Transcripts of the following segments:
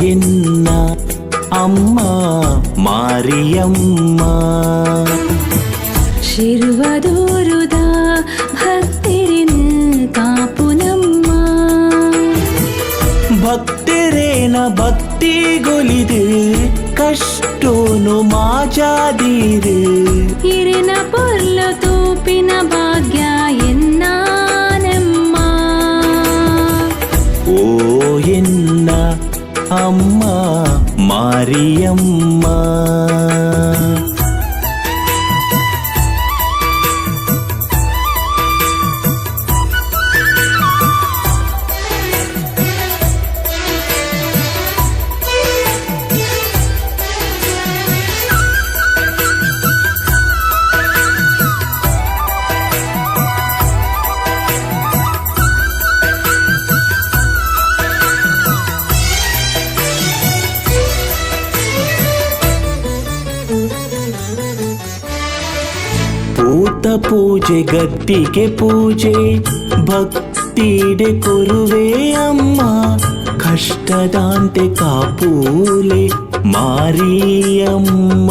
ಎನ್ನ ಅಮ್ಮ ಮಾರಿಯಮ್ಮ ಶಿರ್ವದೂರುದ ಭಕ್ತಿರಿನ ಕಾಪುನಮ್ಮ ಭಕ್ತಿರೇನ ಭಕ್ತಿಗೊಲಿದು ಕಷ್ಟೋನು ಮಾಜಾದೀರು ಇರಿನ ಪೊರ್ಲ ತೂಪಿನ ಭಾಗ್ಯ ಎನ್ನಾನಮ್ಮ ಓ ಎನ್ನ ಅಮ್ಮ ಮಾರಿಯಮ್ಮ ಪೂತ ಪೂಜೆ ಗದ್ದಿಗೆ ಪೂಜೆ ಭಕ್ತಿಡೆ ಕೊರುವೆ ಅಮ್ಮ ಕಷ್ಟದಾಂತೆ ಕಾಪೂಲೆ ಮಾರಿಯಮ್ಮ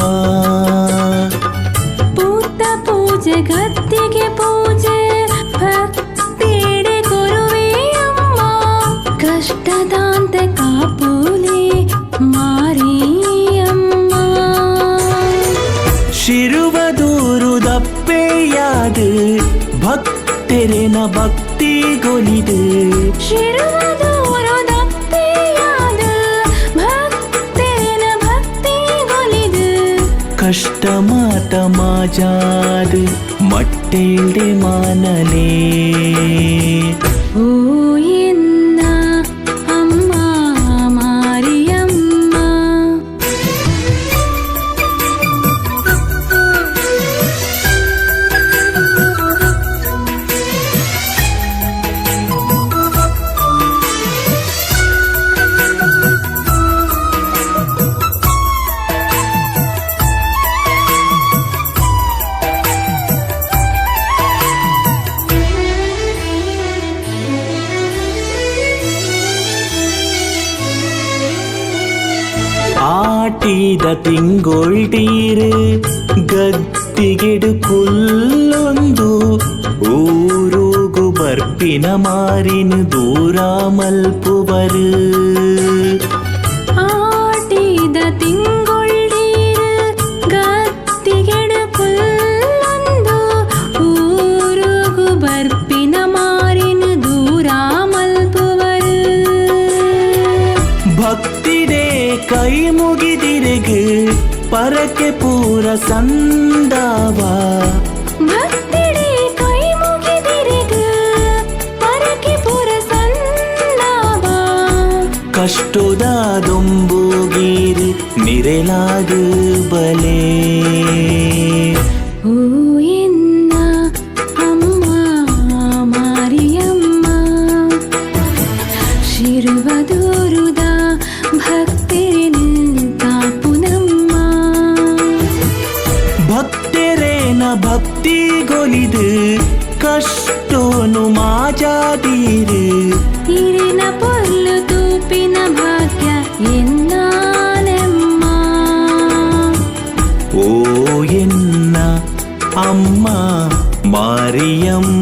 ಪೂತ ಪೂಜೆ ಗದ್ದಿಗೆ ಪೂಜೆ ಭಕ್ತಿಡೆ ಕೊರುವೆ ಅಮ್ಮ ಕಷ್ಟದಾಂತ ಕಾಪೂಲೆ ಮಾರಿಯಮ್ಮ ಶಿರುವದೂರು ದಪ್ಪೆಯಾದು ಭಕ್ತರೆನ ಭಕ್ತಿಗೊಲಿದು ಶಿರುವದೂರು ದಪ್ಪೆಯಾದ ಭಕ್ತರೆನ ಭಕ್ತಿಗೊಲಿದು ಕಷ್ಟ ಮಾತ ಮಾಜಾದು ಮಟ್ಟೆಲ್ಡೆ ಮಾನಲೇ ಓ ಎನ್ನ ಅಮ್ಮ ಮಾರಿಯಮ್ಮ ಆಟಿದ ತಿಂಗೊಳ್ಟೀರು ಗದ್ದಿಗೆಡು ಕುಲ್ಲೊಂದು ಊರುಗು ಬರ್ಪಿನ ಮಾರಿನ ದೂರ ಮಲ್ಪುವರು ಆಟಿದ ತಿಂಗೊಳ್ಳೀರು ಗದ್ದಿಗೆಡು ಕುಲ್ಲೊಂದು ಊರುಗು ಬರ್ಪಿನ ಮಾರಿನ ದೂರ ಮಲ್ಪುವರು ಭಕ್ತಿಡೆ ಕೈ ಮುಗಿದಿರೆಗು ಪರಕೆ ಪೂರ ಸಂದಾವ ಭಕ್ತಿಡೆ ಕೈ ಮುಗಿದಿರೆಗು ಪರಕೆ ಪುರ ಸಂದಾವ ಕಷ್ಟದ ದೊಂಬುಗೀರು ನಿರೆಲಾದು ಬಲೆ ಓ ಎನ್ನ ಅಮ್ಮ ಮಾರಿಯಮ್ಮ ಶಿರುವದೂರುದ ಭಕ್ತಿರಿನ ಕಾಪುನಮ್ಮ ಭಕ್ತರೇನ ಭಕ್ತಿಗೊಲಿದು ಕಷ್ಟೋನು ಮಾಜಾದೀರು ಇರಿನ ಪೊರ್ಲು ತೂಪಿನ ಭಾಗ್ಯ ಎನ್ನಾನಮ್ಮ ಓ ಎನ್ನ ಅಮ್ಮ ಮಾರಿಯಮ್ಮ